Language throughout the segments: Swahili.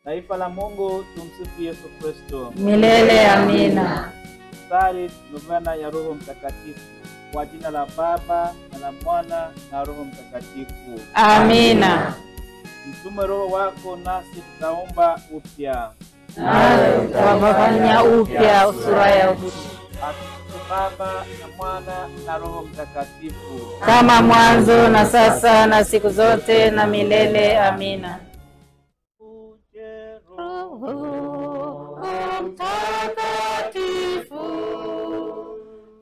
Taifa la Mungu, tumsifu Yesu Kristo. Milele amina. Sali novena ya Roho Mtakatifu. Kwa jina la Baba na la Mwana na Roho Mtakatifu. Amina. Mtume Roho wako nasi tutaomba upya. Tutafanya upya sura ya utukufu. Baba na Mwana na Roho Mtakatifu. Kama mwanzo na sasa na siku zote na milele amina. Roho Mtakatifu,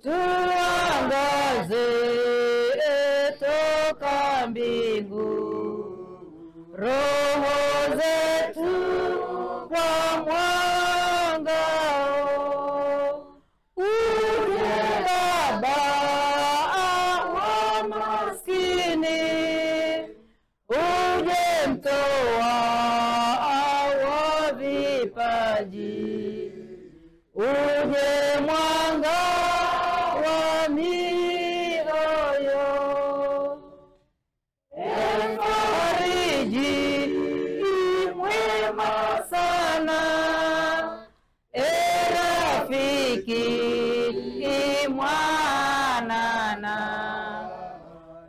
tuangaze toka mbingu, roho zetu kwa mwangao. Uje Baba wa maskini, uje mtoa wa vipaji, uje mwanga wa mioyo. Fariji mwema sana, rafiki mwanana,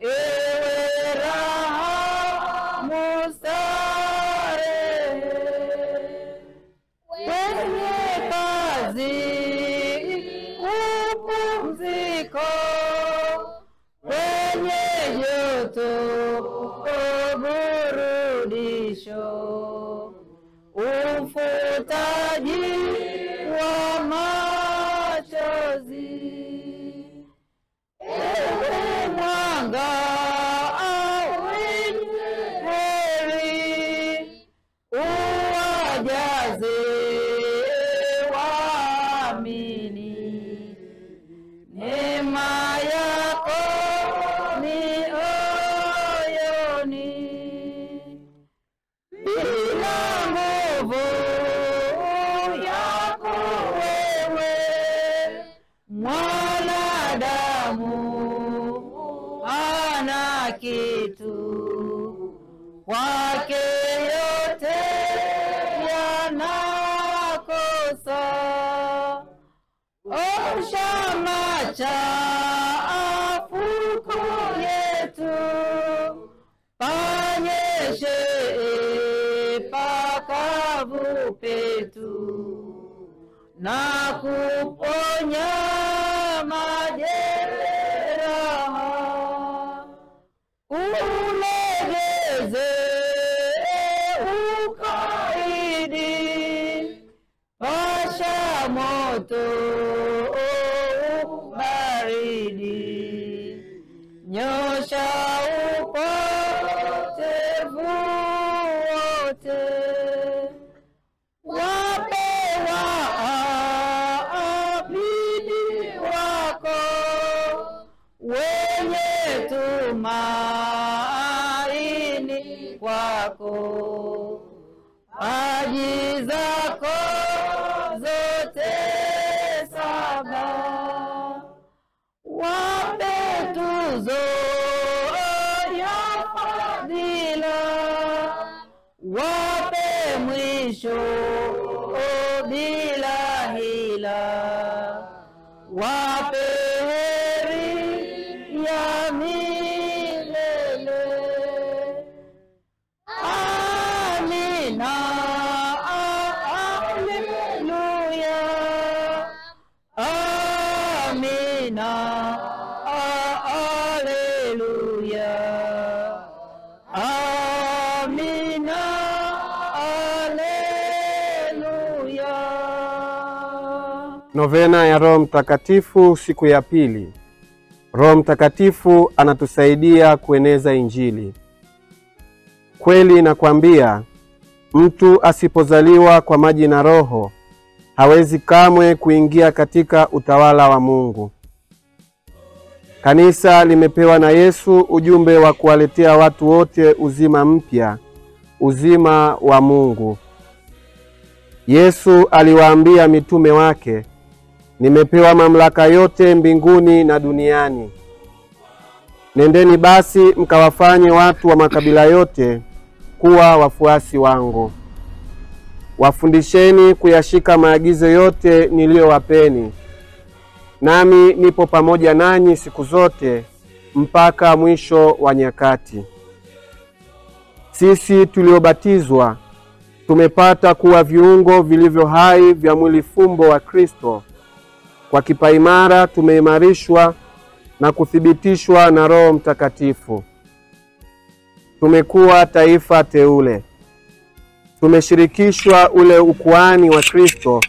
ewe raha mustarehe, kwenye kazi kupumziko, kwenye joto burudisho, ufutaji wa machozi. Ewe mwanga wenye heri, uwajaze waamini neema yako mioyoni. Bila nguvu yako wewe, mwanadamu hana kitu, kwake yote yanakosa. Osha machafuko yetu, panyeshe pakavu petu, na kuponya majeraha. Ulegeze ukaidi, pasha moto baridi, nyosha upotevu wote. Wape waamini wako wenye tumaini kwako, aji zako zote saba. Wape tuzo ya fadhila, wape mwisho bila hila, wape heri ya milele. Amina, haleluya, amina, haleluya, amina, haleluya. Novena ya Roho Mtakatifu, siku ya pili. Roho Mtakatifu anatusaidia kueneza Injili. Kweli nakwambia, mtu asipozaliwa kwa maji na Roho hawezi kamwe kuingia katika utawala wa Mungu. Kanisa limepewa na Yesu ujumbe wa kuwaletea watu wote uzima mpya, uzima wa Mungu. Yesu aliwaambia mitume wake, nimepewa mamlaka yote mbinguni na duniani. Nendeni basi mkawafanye watu wa makabila yote kuwa wafuasi wangu. Wafundisheni kuyashika maagizo yote niliyowapeni, nami nipo pamoja nanyi siku zote mpaka mwisho wa nyakati. Sisi tuliobatizwa tumepata kuwa viungo vilivyo hai vya mwili fumbo wa Kristo. Kwa kipaimara tumeimarishwa na kuthibitishwa na Roho Mtakatifu. Tumekuwa taifa teule, tumeshirikishwa ule ukuhani wa Kristo,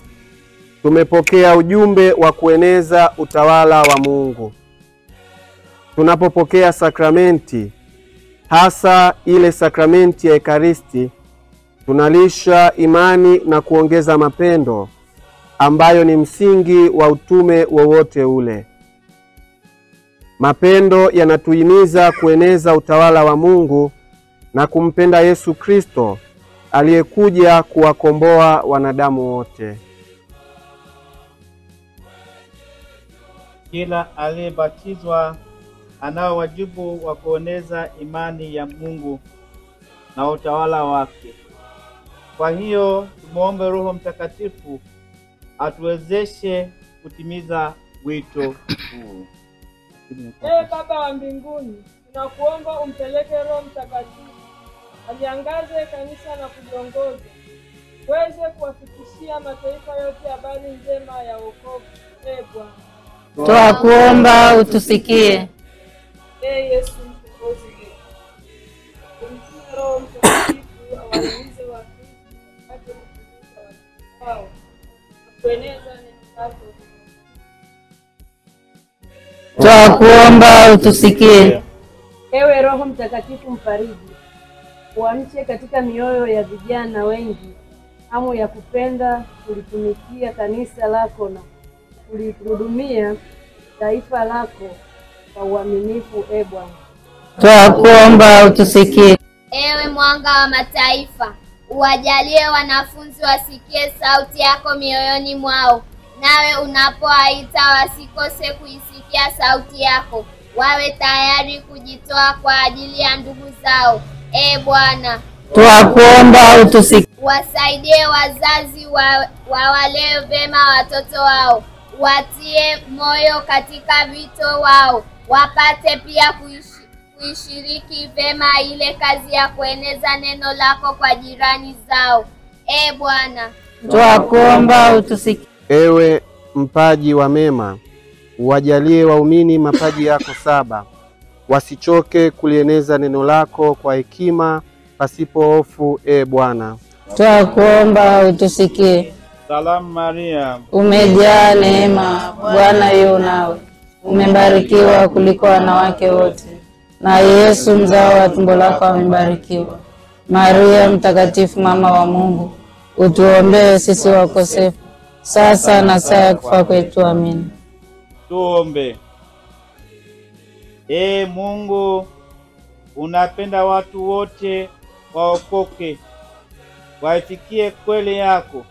tumepokea ujumbe wa kueneza utawala wa Mungu. Tunapopokea sakramenti, hasa ile sakramenti ya Ekaristi, tunalisha imani na kuongeza mapendo ambayo ni msingi wa utume wowote ule. Mapendo yanatuhimiza kueneza utawala wa Mungu na kumpenda Yesu Kristo aliyekuja kuwakomboa wanadamu wote. Kila aliyebatizwa anao wajibu wa kueneza imani ya Mungu na utawala wake. Kwa hiyo tumuombe Roho Mtakatifu atuwezeshe kutimiza wito huu. Baba wa mbinguni, tunakuomba umpeleke Roho Mtakatifu aliangaze kanisa na kuliongoza, uweze kuwafikishia mataifa yote habari njema ya wokovu. Bwana, twakuomba utusikie. Yesu mkombozi wetu, Roho Mtakatifu awahimize Wakristo hata kutimiza wajibu wao na kueneza neno lako. Twakuomba utusikie. Ewe Roho Mtakatifu mfariji, uamshe katika mioyo ya vijana wengi hamu ya kupenda kulitumikia kanisa lako na kulihudumia taifa lako kwa uaminifu. Bwana, twakuomba utusikie. Ewe mwanga wa mataifa, uwajalie wanafunzi wasikie sauti yako mioyoni mwao, nawe unapowaita wasikose kuisikia sauti yako, wawe tayari kujitoa kwa ajili ya ndugu zao. Bwana, twakuomba utusikie. Wasaidie wazazi wawalee vema watoto wao, watie moyo katika vito wao, wapate pia kuishiriki vema ile kazi ya kueneza neno lako kwa jirani zao. Bwana, twakuomba utusikie. Ewe mpaji wa mema, uwajalie waumini mapaji yako 7, wasichoke kulieneza neno lako kwa hekima pasipo hofu. Bwana, twakuomba utusikie. Salamu Maria, umejaa neema, Bwana yu nawe, umebarikiwa kuliko wanawake wote, na Yesu mzao wa tumbo lako amebarikiwa. Maria mtakatifu, mama wa Mungu, utuombee sisi wakosefu, sasa na saa ya kufa kwetu. Amina. Tuombe. Mungu, unapenda watu wote waokoke, waifikie kweli yako.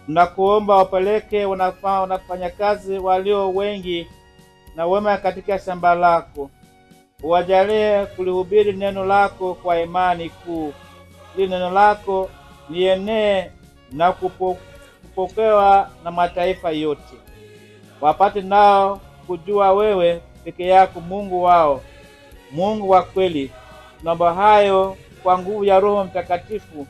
Tunakuomba wapeleke wanafanya kazi walio wengi na wema katika shamba lako. Uwajalie kulihubiri neno lako kwa imani kuu, ili neno lako lienee na kupokewa na mataifa yote. Wapate nao kujua wewe peke yako Mungu wao, Mungu wa kweli. Tunaomba hayo kwa nguvu ya Roho Mtakatifu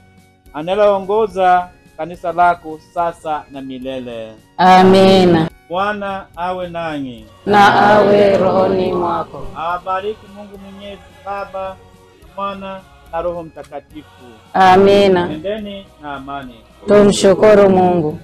anayeongoza kanisa lako sasa na milele. Amina. Bwana awe nanyi, na awe rohoni mwako. awabariki Mungu Mwenyezi, Baba, Mwana na Roho Mtakatifu. Amina. Nendeni na amani. Tumshukuru Mungu.